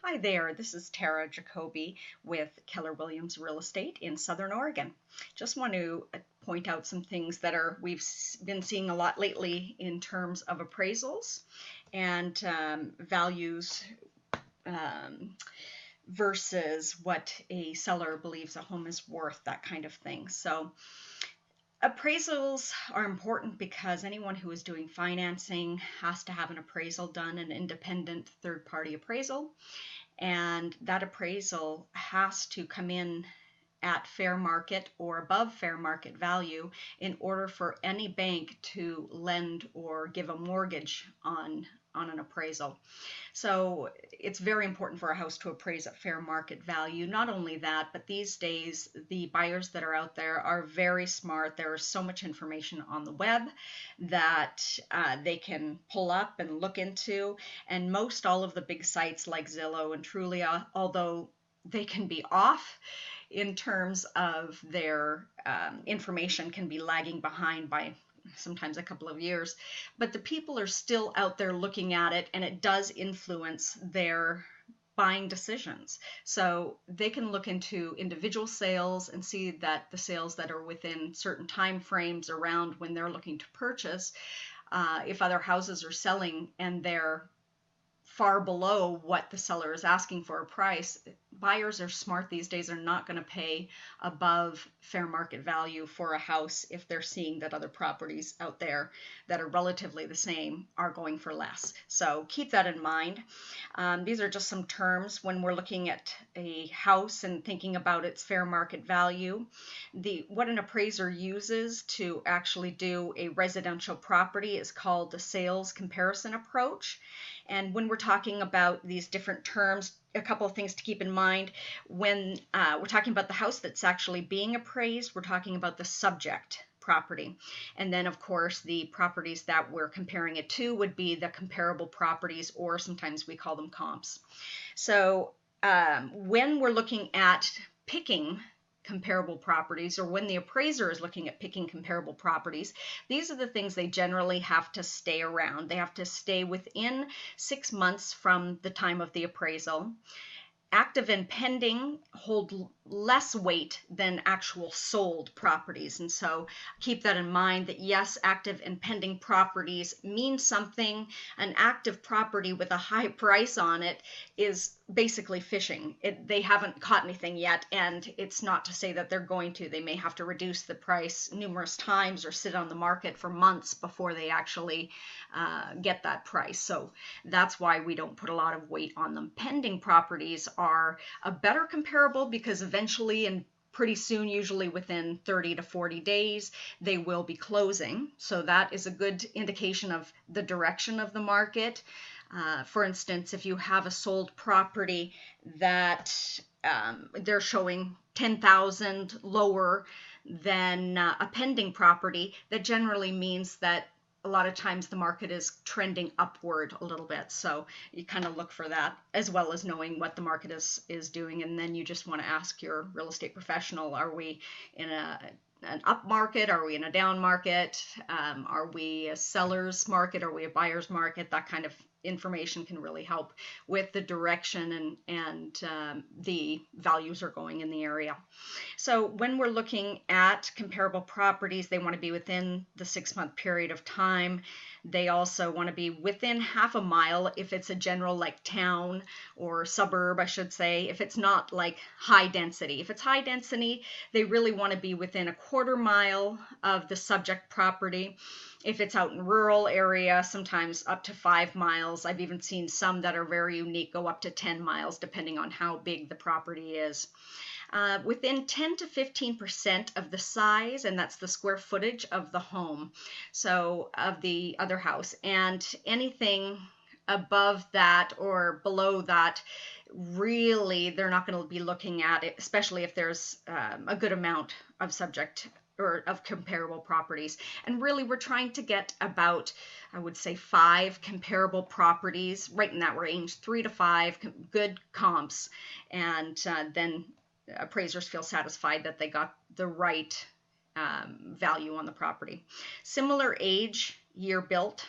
Hi there, this is Tara Jacoby with Keller Williams Real Estate in Southern Oregon. Just want to point out some things that we've been seeing a lot lately in terms of appraisals and values versus what a seller believes a home is worth, that kind of thing. So appraisals are important because anyone who is doing financing has to have an appraisal done, an independent third-party appraisal. And that appraisal has to come in at fair market or above fair market value in order for any bank to lend or give a mortgage on an appraisal. So it's very important for a house to appraise at fair market value. Not only that, but these days the buyers that are out there are very smart. There is so much information on the web that they can pull up and look into, and most all of the big sites like Zillow and Trulia, although they can be off in terms of their information, can be lagging behind by sometimes a couple of years, but the people are still out there looking at it, and it does influence their buying decisions. So they can look into individual sales and see that the sales that are within certain time frames around when they're looking to purchase, if other houses are selling and they're far below what the seller is asking for a price, buyers are smart these days, are not going to pay above fair market value for a house if they're seeing that other properties out there that are relatively the same are going for less. So keep that in mind. These are just some terms when we're looking at a house and thinking about its fair market value. What an appraiser uses to actually do a residential property is called the sales comparison approach. And when we're talking about these different terms, a couple of things to keep in mind. When we're talking about the house that's actually being appraised, we're talking about the subject property. And then, of course, the properties that we're comparing it to would be the comparable properties, or sometimes we call them comps. So when we're looking at picking comparable properties, or when the appraiser is looking at picking comparable properties, these are the things they generally have to stay around. They have to stay within 6 months from the time of the appraisal. Active and pending hold less weight than actual sold properties. And so keep that in mind, that yes, active and pending properties mean something. An active property with a high price on it is basically fishing. They haven't caught anything yet, and it's not to say that they're going to. They may have to reduce the price numerous times or sit on the market for months before they actually get that price. So that's why we don't put a lot of weight on them. Pending properties are a better comparable because eventually, and pretty soon, usually within 30 to 40 days, they will be closing. So that is a good indication of the direction of the market. For instance, if you have a sold property that they're showing 10,000 lower than a pending property, that generally means that a lot of times the market is trending upward a little bit. So you kind of look for that, as well as knowing what the market is doing. And then you just want to ask your real estate professional, are we in an up market? Are we in a down market? Are we a seller's market? Are we a buyer's market? That kind of information can really help with the direction and the values are going in the area. So when we're looking at comparable properties, they want to be within the 6-month period of time. They also want to be within half a mile if it's a general like town or suburb, I should say, if it's not like high density. If it's high density, they really want to be within a 1/4 mile of the subject property. If it's out in rural area, sometimes up to 5 miles. I've even seen some that are very unique go up to 10 miles, depending on how big the property is. Within 10 to 15% of the size, and that's the square footage of the home, so of the other house, and anything above that or below that, really they're not going to be looking at it, especially if there's a good amount of subject or of comparable properties. And really we're trying to get about, I would say, 5 comparable properties, right in that range, 3 to 5 good comps, and then appraisers feel satisfied that they got the right value on the property. Similar age, year built,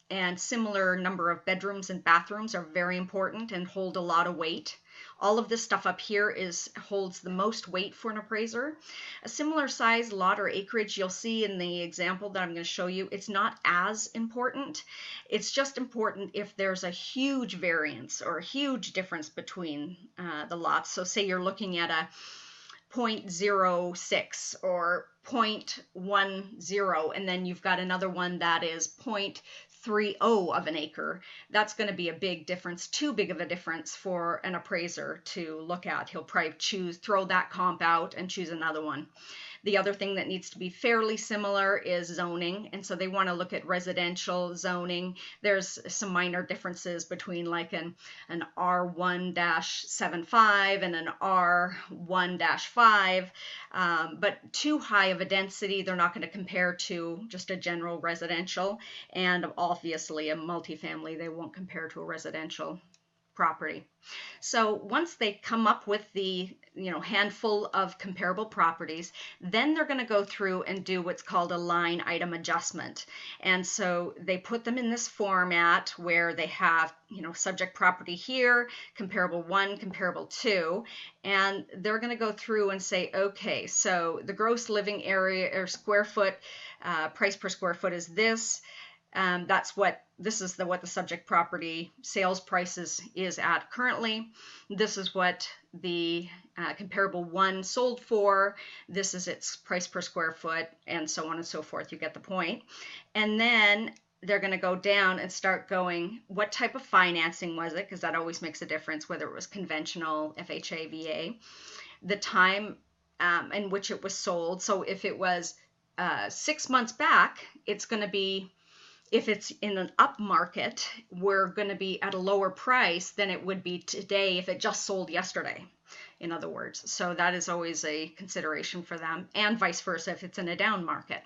and similar number of bedrooms and bathrooms are very important and hold a lot of weight. All of this stuff up here holds the most weight for an appraiser. A similar size lot or acreage, you'll see in the example that I'm going to show you, it's not as important. It's just important if there's a huge variance or a huge difference between the lots. So say you're looking at a 0.06 or 0.10, and then you've got another one that is 0.30 of an acre. That's going to be a big difference, too big of a difference for an appraiser to look at. He'll probably throw that comp out and choose another one. The other thing that needs to be fairly similar is zoning, and so they want to look at residential zoning. There's some minor differences between like an R1-75 and an R1-5, but too high of a density, they're not going to compare to just a general residential, and obviously a multifamily, they won't compare to a residential property. So once they come up with the handful of comparable properties, then they're going to go through and do what's called a line item adjustment. And so they put them in this format where they have subject property here, comparable 1, comparable 2, and they're going to go through and say, okay, so the gross living area or square foot price per square foot is this. This is what the subject property sales prices is at currently. This is what the comparable 1 sold for. This is its price per square foot, and so on and so forth. You get the point. And then they're going to go down and start going, what type of financing was it? Because that always makes a difference, whether it was conventional, FHA, VA, the time in which it was sold. So if it was 6 months back, it's going to be, if it's in an up market, we're going to be at a lower price than it would be today if it just sold yesterday, in other words. So that is always a consideration for them, and vice versa if it's in a down market.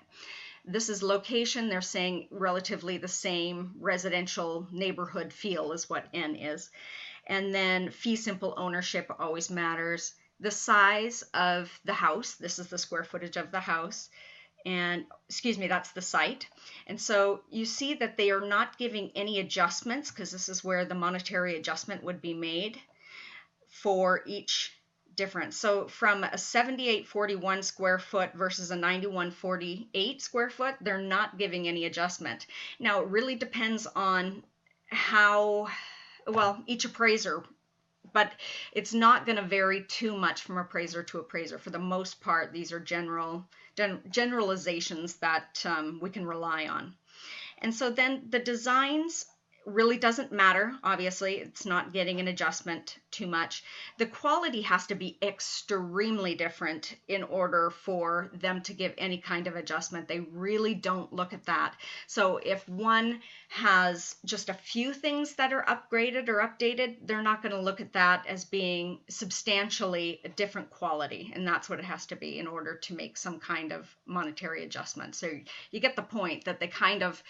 This is location. They're saying relatively the same residential neighborhood feel is what N is. And then fee simple ownership always matters. The size of the house, this is the square footage of the house. And that's the site. And so you see that they are not giving any adjustments, because this is where the monetary adjustment would be made for each difference. So from a 7841 square foot versus a 9148 square foot, they're not giving any adjustment. Now, it really depends on each appraiser, but it's not going to vary too much from appraiser to appraiser. For the most part, these are generalizations that we can rely on. And so then the designs really doesn't matter. Obviously, it's not getting an adjustment too much. The quality has to be extremely different in order for them to give any kind of adjustment. They really don't look at that. So if one has just a few things that are upgraded or updated, they're not going to look at that as being substantially a different quality. And that's what it has to be in order to make some kind of monetary adjustment. So you get the point that they kind of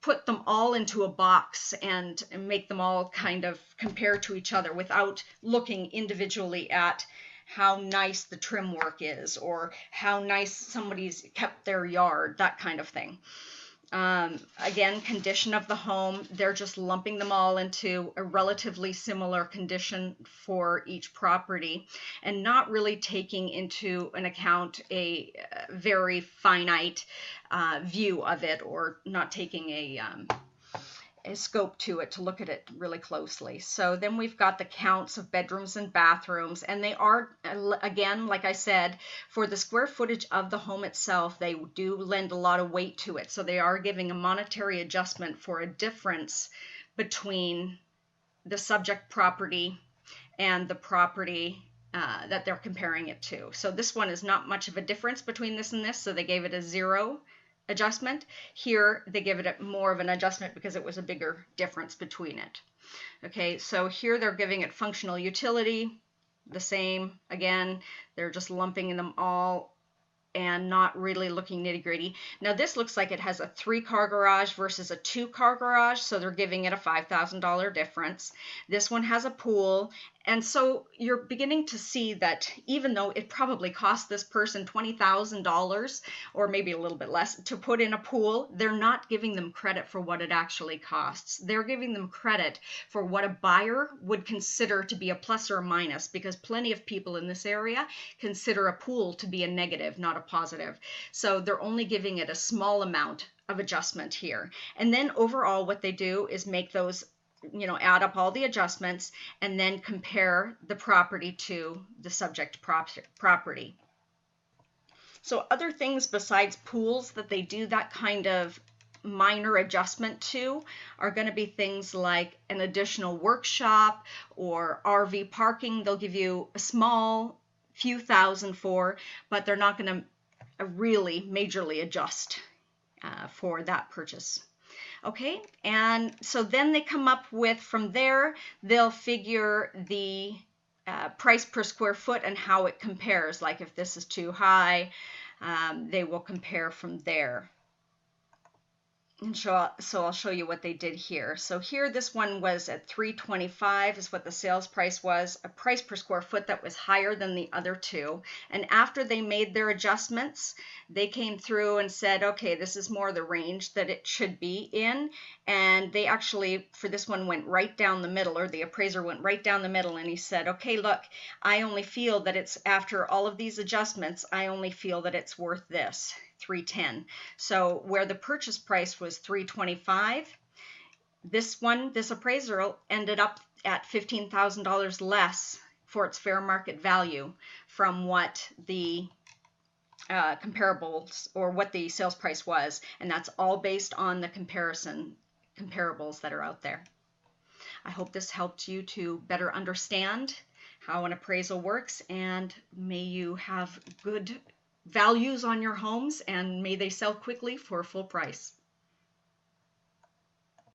put them all into a box and make them all kind of compare to each other without looking individually at how nice the trim work is or how nice somebody's kept their yard, that kind of thing. Again, condition of the home, they're just lumping them all into a relatively similar condition for each property and not really taking into an account a very finite view of it, or not taking a scope to it to look at it really closely. So then we've got the counts of bedrooms and bathrooms, and they are, again, like I said, for the square footage of the home itself, they do lend a lot of weight to it. So they are giving a monetary adjustment for a difference between the subject property and the property that they're comparing it to. So this one is not much of a difference between this and this, so they gave it a 0 adjustment. Here they give it more of an adjustment because it was a bigger difference between it. Okay, so here they're giving it functional utility, the same. Again, they're just lumping them all and not really looking nitty-gritty. Now this looks like it has a 3-car garage versus a 2-car garage, so they're giving it a $5,000 difference. This one has a pool, And so you're beginning to see that even though it probably cost this person $20,000 or maybe a little bit less to put in a pool, they're not giving them credit for what it actually costs. They're giving them credit for what a buyer would consider to be a plus or a minus, because plenty of people in this area consider a pool to be a negative, not a positive. So they're only giving it a small amount of adjustment here. And then overall what they do is make those, add up all the adjustments and then compare the property to the subject property. So other things besides pools that they do that kind of minor adjustment to are going to be things like an additional workshop or RV parking. They'll give you a small few thousand for, but they're not going to really majorly adjust for that purchase. Okay, and so then they come up with, from there, they'll figure the price per square foot and how it compares. Like if this is too high, they will compare from there. And so I'll show you what they did here. So here, this one was at $325 is what the sales price was, a price per square foot that was higher than the other two. And after they made their adjustments, they came through and said, okay, this is more the range that it should be in. And they actually, for this one, went right down the middle, or the appraiser went right down the middle, and he said, okay, look, I only feel that it's, after all of these adjustments, I only feel that it's worth this. $310. So where the purchase price was $325, this appraiser ended up at $15,000 less for its fair market value from what the comparables, or what the sales price was, and that's all based on the comparables that are out there. I hope this helped you to better understand how an appraisal works, and may you have good values on your homes, and may they sell quickly for full price.